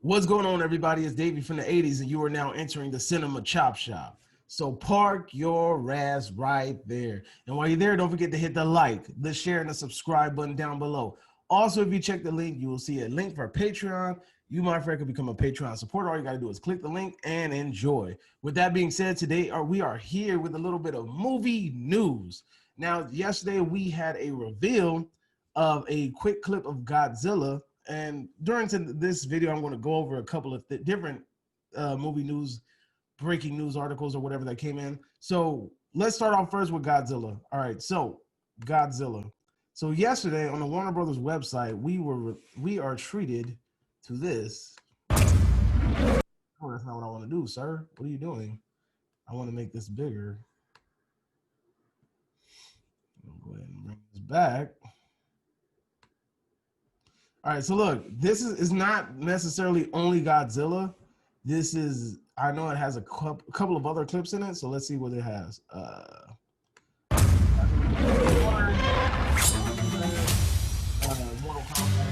What's going on, everybody? It's Davey from the 80s, and you are now entering the Cinema Chop Shop. So park your ass right there. And while you're there, don't forget to hit the like, the share, and the subscribe button down below. Also, if you check the link, you will see a link for Patreon. You, my friend, can become a Patreon supporter. All you got to do is click the link and enjoy. With that being said, today we are here with a little bit of movie news. Now, yesterday we had a reveal of a quick clip of Godzilla. And during this video, I'm going to go over a couple of different movie news, breaking news articles or whatever that came in. So let's start off first with Godzilla. All right, so Godzilla. So yesterday on the Warner Brothers website, we are treated to this. Oh, that's not what I want to do, sir. What are you doing? I want to make this bigger. I'll go ahead and bring this back. All right, so look, this is not necessarily only Godzilla. This is, I know it has a couple of other clips in it, so let's see what it has. Mortal Kombat,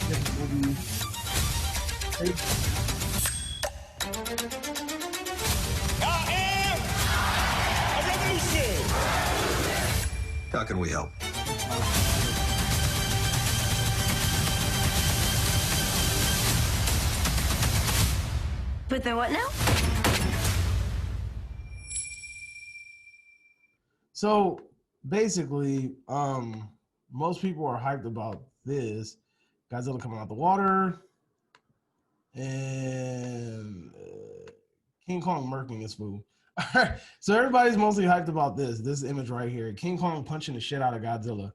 different movies. I am a revolution. How can we help? But then what now? So basically, most people are hyped about this. Godzilla coming out the water and King Kong murking his food. All right, so everybody's mostly hyped about this image right here. King Kong punching the shit out of Godzilla.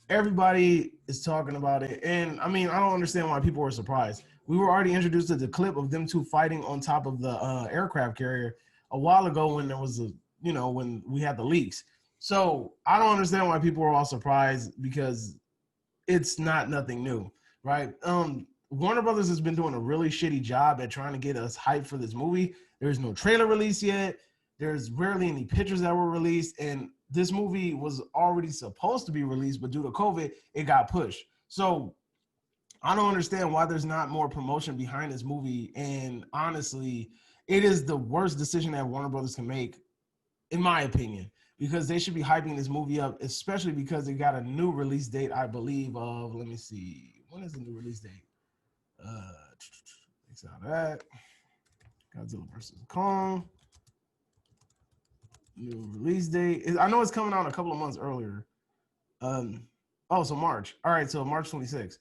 Everybody is talking about it, and I mean, I don't understand why people were surprised. We were already introduced to the clip of them two fighting on top of the aircraft carrier a while ago when there was when we had the leaks. So I don't understand why people were all surprised because it's nothing new, right? Warner Brothers has been doing a really shitty job at trying to get us hyped for this movie. There's no trailer release yet. There's rarely any pictures that were released, and this movie was already supposed to be released, but due to COVID, it got pushed. So I don't understand why there's not more promotion behind this movie. And honestly, it is the worst decision that Warner Brothers can make, in my opinion, because they should be hyping this movie up, especially because it got a new release date, I believe, of, let me see, when is the new release date? Takes out that. Godzilla versus Kong. New release date. I know it's coming out a couple of months earlier. So March. All right, so March 26th.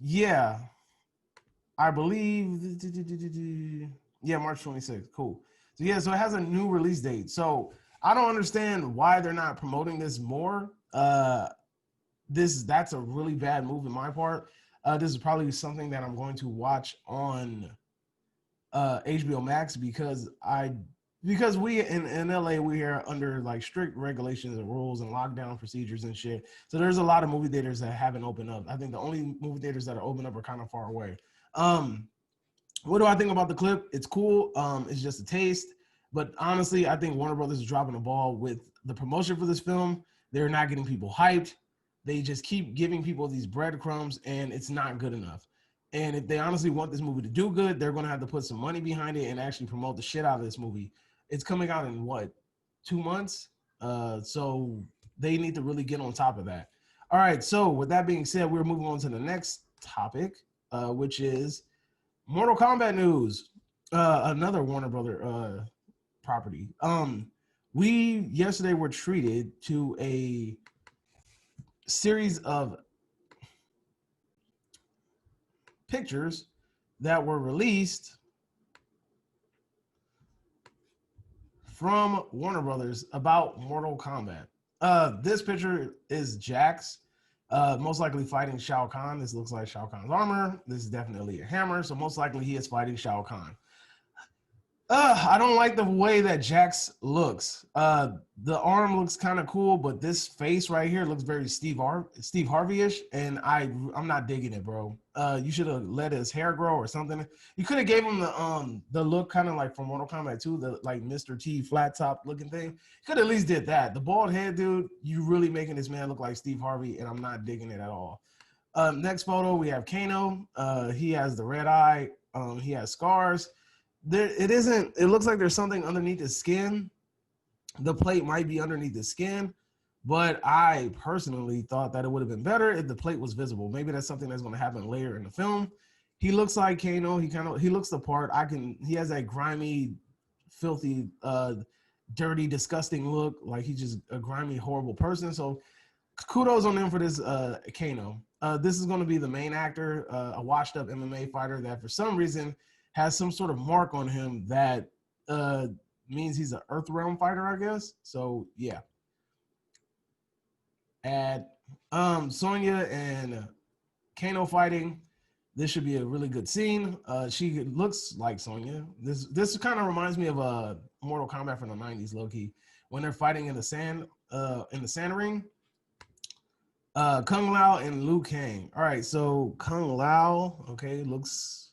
Yeah, I believe. Yeah, March 26th. Cool. So yeah, so it has a new release date. So I don't understand why they're not promoting this more. That's a really bad move in my part. This is probably something that I'm going to watch on HBO Max because we in LA, we are under like strict regulations and rules and lockdown procedures and shit. So there's a lot of movie theaters that haven't opened up. I think the only movie theaters that are open up are kind of far away. What do I think about the clip? It's cool. It's just a taste. But honestly, I think Warner Brothers is dropping the ball with the promotion for this film. They're not getting people hyped. They just keep giving people these breadcrumbs, and it's not good enough. And if they honestly want this movie to do good, they're going to have to put some money behind it and actually promote the shit out of this movie. It's coming out in what, 2 months? So they need to really get on top of that. All right, so with that being said, we're moving on to the next topic, which is Mortal Kombat news, another Warner Brother property. We yesterday were treated to a series of pictures that were released from Warner Brothers about Mortal Kombat. This picture is Jax, most likely fighting Shao Kahn. This looks like Shao Kahn's armor. This is definitely a hammer, so most likely he is fighting Shao Kahn. I don't like the way that Jax looks. The arm looks kind of cool, but this face right here looks very Steve Harvey-ish, and I'm not digging it, bro. You should have let his hair grow or something. You could have gave him the look kind of like from Mortal Kombat 2, the like Mr. T flat top looking thing. You could at least did that. The bald head, dude, you really making this man look like Steve Harvey, and I'm not digging it at all. Next photo, we have Kano. He has the red eye. He has scars. It looks like there's something underneath his skin. The plate might be underneath the skin, but I personally thought that it would have been better if the plate was visible. Maybe that's something that's going to happen later in the film. He looks like Kano. He looks the part. He has that grimy, filthy, dirty, disgusting look. Like he's just a grimy, horrible person. So kudos on him for this Kano. This is going to be the main actor, a washed up MMA fighter that for some reason has some sort of mark on him that means he's an Earth Realm fighter, I guess. So yeah. At Sonya and Kano fighting, this should be a really good scene. She looks like Sonya. This kind of reminds me of a Mortal Kombat from the 90s, low-key, when they're fighting in the sand ring. Kung Lao and Liu Kang. All right, so Kung Lao, okay, he looks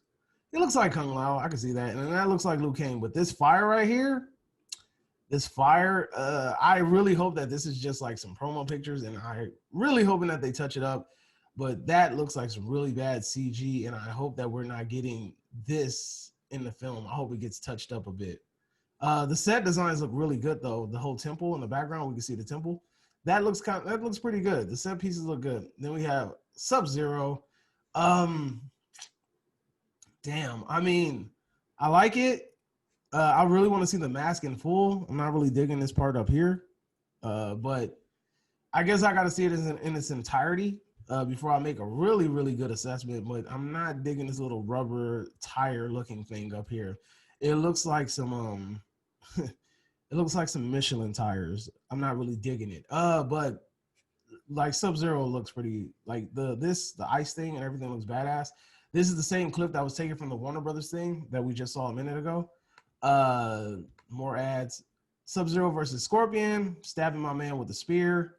like Kung Lao. I can see that, and that looks like Liu Kang. But this fire right here, I really hope that this is just like some promo pictures, and I really hoping that they touch it up. But that looks like some really bad CG, and I hope that we're not getting this in the film. I hope it gets touched up a bit. The set designs look really good, though. The whole temple in the background, we can see the temple. That looks pretty good. The set pieces look good. Then we have Sub-Zero. Damn. I mean, I like it. I really want to see the mask in full. I'm not really digging this part up here, but I guess I got to see it in its entirety before I make a really, really good assessment. But I'm not digging this little rubber tire looking thing up here. It looks like some it looks like some Michelin tires. I'm not really digging it. But like Sub-Zero looks pretty, like the ice thing and everything looks badass. This is the same clip that was taken from the Warner Brothers thing that we just saw a minute ago. More ads. Sub-Zero versus Scorpion, stabbing my man with a spear.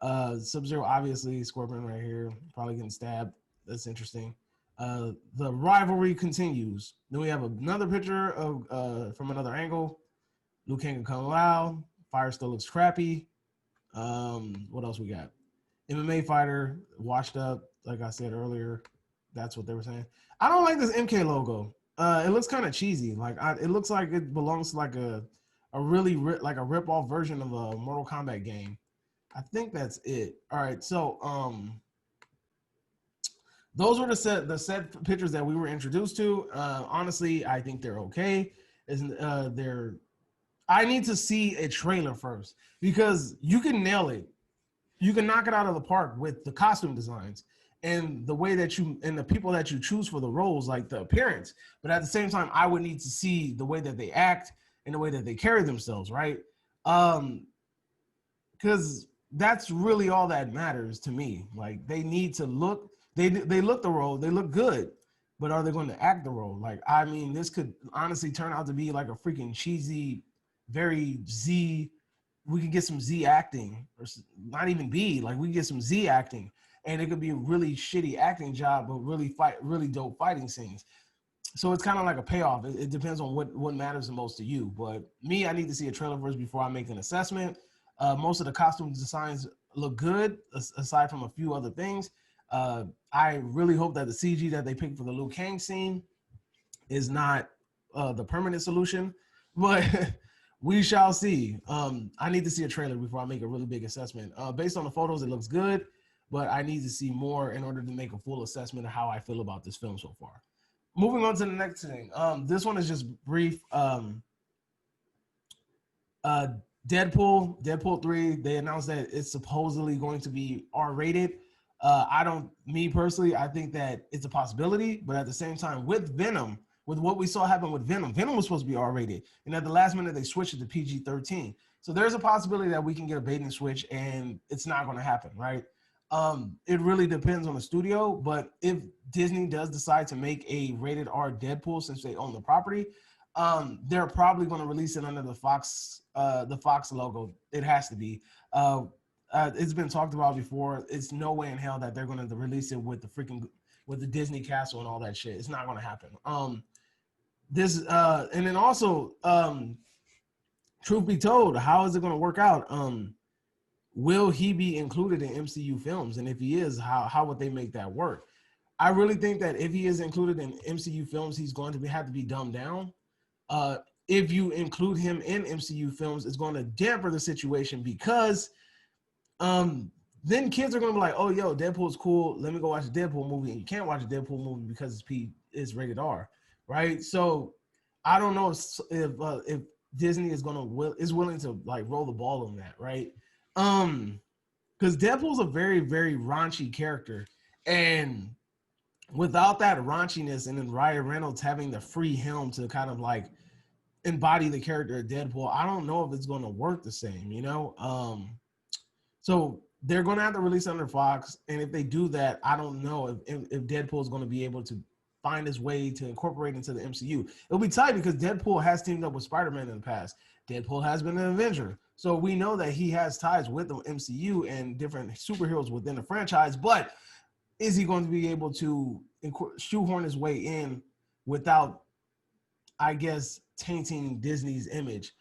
Sub-Zero, obviously, Scorpion right here, probably getting stabbed. That's interesting. The rivalry continues. Then we have another picture of from another angle. Liu Kang and Kung Lao. Fire still looks crappy. What else we got? MMA fighter, washed up, like I said earlier. That's what they were saying. I don't like this MK logo. It looks kind of cheesy. Like it looks like it belongs to like a really like a rip-off version of a Mortal Kombat game. I think that's it. All right, so those were the set pictures that we were introduced to. Honestly, I think they're okay. I need to see a trailer first because you can nail it. You can knock it out of the park with the costume designs and the way that and the people that you choose for the roles, like the appearance. But at the same time, I would need to see the way that they act and the way that they carry themselves, right? Because that's really all that matters to me. Like they need to look, they look the role, they look good, but are they going to act the role? Like, I mean, this could honestly turn out to be like a freaking cheesy, very Z. We could get some Z acting, or not even B. Like we could get some Z acting, and it could be a really shitty acting job, but really dope fighting scenes. So it's kind of like a payoff. It depends on what matters the most to you. But me, I need to see a trailer first before I make an assessment. Most of the costume designs look good, aside from a few other things. I really hope that the CG that they picked for the Liu Kang scene is not the permanent solution, but we shall see. I need to see a trailer before I make a really big assessment. Based on the photos, it looks good, but I need to see more in order to make a full assessment of how I feel about this film so far. Moving on to the next thing. This one is just brief. Deadpool 3, they announced that it's supposedly going to be R-rated. Me personally, I think that it's a possibility, but at the same time, with Venom, with what we saw happen with Venom was supposed to be R-rated, and at the last minute, they switched it to PG-13. So there's a possibility that we can get a bait and switch, and it's not going to happen, right? It really depends on the studio, but if Disney does decide to make a rated R Deadpool, since they own the property, they're probably going to release it under the Fox logo. It has to be. It's been talked about before. It's no way in hell that they're going to release it with the Disney castle and all that shit. It's not going to happen. And then also, truth be told, how is it going to work out? will he be included in MCU films? And if he is, how would they make that work? I really think that if he is included in MCU films, he's going to have to be dumbed down. If you include him in MCU films, it's going to damper the situation because then kids are going to be like, oh, yo, Deadpool's cool. Let me go watch a Deadpool movie. And you can't watch a Deadpool movie because it's rated R, right? So I don't know if Disney is willing to like roll the ball on that, right? Because Deadpool's a very, very raunchy character, and without that raunchiness, and then Ryan Reynolds having the free helm to kind of like embody the character of Deadpool, I don't know if it's going to work the same, you know? So they're going to have to release under Fox, and if they do that, I don't know if Deadpool is going to be able to find his way to incorporate into the MCU. It'll be tight because Deadpool has teamed up with Spider-Man in the past. Deadpool has been an Avenger. So we know that he has ties with the MCU and different superheroes within the franchise, but is he going to be able to shoehorn his way in without, I guess, tainting Disney's image?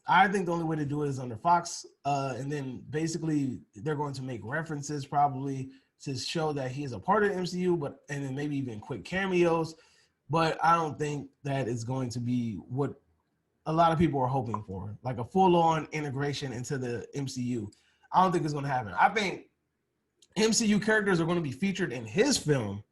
I think the only way to do it is under Fox, and then basically they're going to make references probably to show that he is a part of the MCU, and then maybe even quick cameos. But I don't think that is going to be what a lot of people are hoping for, like a full-on integration into the MCU. I don't think it's going to happen. I think MCU characters are going to be featured in his film,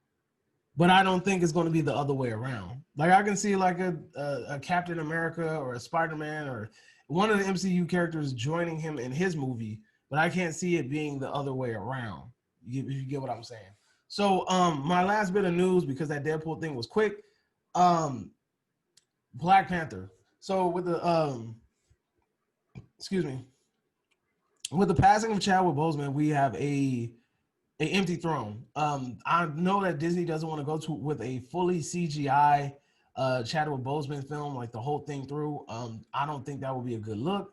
but I don't think it's going to be the other way around. Like I can see like a Captain America or a Spider-Man or one of the MCU characters joining him in his movie, but I can't see it being the other way around. You get what I'm saying? So my last bit of news, because that Deadpool thing was quick, Black Panther. So with the with the passing of Chadwick Boseman, we have a empty throne. I know that Disney doesn't want to go with a fully CGI Chadwick Boseman film, like the whole thing through. I don't think that would be a good look.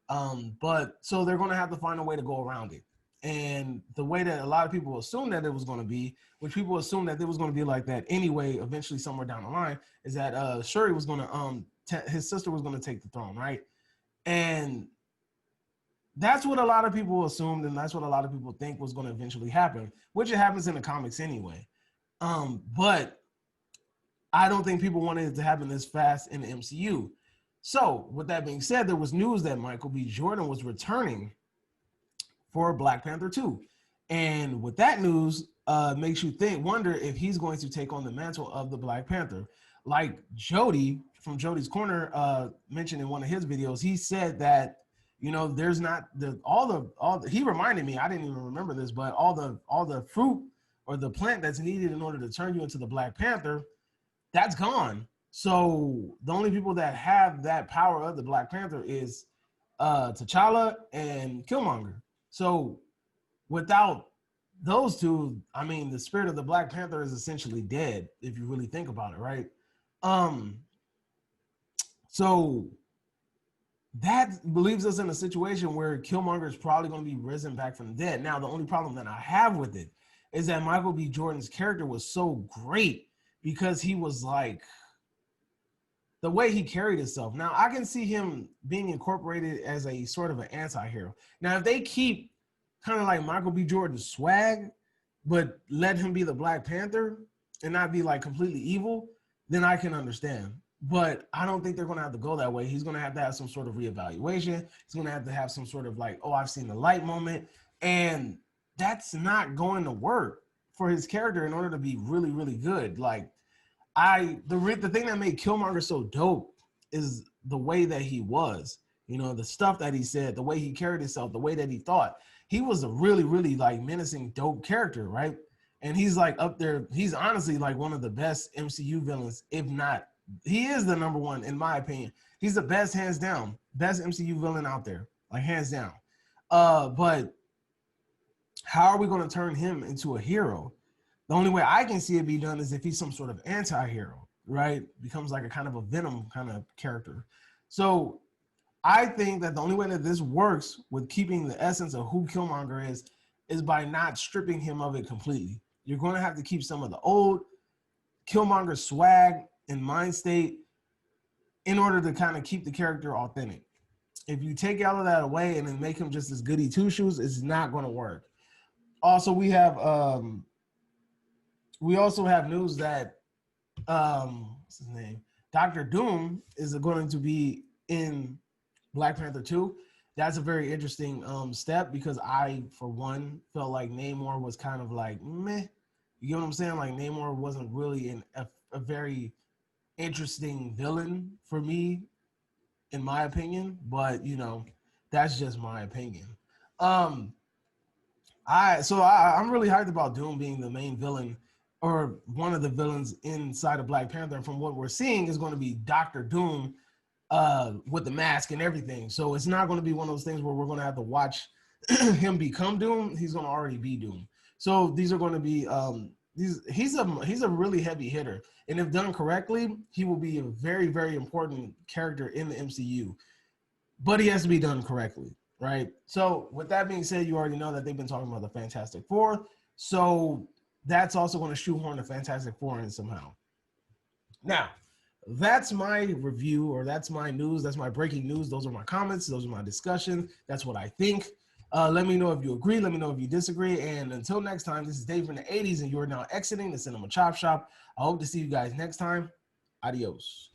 But so they're going to have to find a way to go around it. And the way that a lot of people assumed that it was going to be, which people assumed that it was going to be like that anyway, eventually somewhere down the line, is that Shuri was going to, his sister was going to take the throne, right? And that's what a lot of people assumed, and that's what a lot of people think was going to eventually happen, which it happens in the comics anyway. But I don't think people wanted it to happen this fast in the MCU. So with that being said, there was news that Michael B. Jordan was returning for Black Panther 2. And with that news, makes you wonder if he's going to take on the mantle of the Black Panther. Like Jody from Jody's Corner mentioned in one of his videos, he said that, you know, there's not he reminded me, I didn't even remember this, but all the fruit or the plant that's needed in order to turn you into the Black Panther, that's gone. So the only people that have that power of the Black Panther is T'Challa and Killmonger. So without those two, I mean, the spirit of the Black Panther is essentially dead, if you really think about it, right? So that leaves us in a situation where Killmonger is probably going to be risen back from the dead. Now, the only problem that I have with it is that Michael B. Jordan's character was so great because he was like, the way he carried himself. Now, I can see him being incorporated as a sort of an anti-hero. Now, if they keep kind of like Michael B. Jordan's swag, but let him be the Black Panther and not be like completely evil, then I can understand. But I don't think they're going to have to go that way. He's going to have some sort of reevaluation. He's going to have some sort of like, oh, I've seen the light moment. And that's not going to work for his character in order to be really, really good. Like, the thing that made Killmonger so dope is the way that he was, you know, the stuff that he said, the way he carried himself, the way that he thought. He was a really, really like menacing, dope character, right? And he's like up there. He's honestly like one of the best MCU villains, if not, he is the number one in my opinion. He's the best, hands down, best MCU villain out there, like hands down. But how are we going to turn him into a hero? The only way I can see it be done is if he's some sort of anti-hero, right? Becomes like a kind of a Venom kind of character. So I think that the only way that this works with keeping the essence of who Killmonger is by not stripping him of it completely. You're going to have to keep some of the old Killmonger swag and mind state in order to kind of keep the character authentic. If you take all of that away and then make him just as goody two shoes, it's not going to work. Also, we also have news that what's his name? Dr. Doom is going to be in Black Panther 2. That's a very interesting step because I, for one, felt like Namor was kind of like meh. You get what I'm saying? Like Namor wasn't really a very interesting villain for me, in my opinion. But you know, that's just my opinion. Um, I'm really hyped about Doom being the main villain or one of the villains inside of Black Panther. And from what we're seeing is going to be Doctor Doom with the mask and everything. So it's not going to be one of those things where we're going to have to watch him become Doom. He's going to already be Doom. So these are going to be he's a really heavy hitter, and if done correctly, he will be a very, very important character in the MCU. But he has to be done correctly, right? So with that being said, you already know that they've been talking about the Fantastic Four. So that's also going to shoehorn the Fantastic Four in somehow. Now, that's my review, or that's my news. That's my breaking news. Those are my comments. Those are my discussions. That's what I think. Let me know if you agree. Let me know if you disagree. And until next time, this is Dave from the 80s, and you're now exiting the Cinema Chop Shop. I hope to see you guys next time. Adios.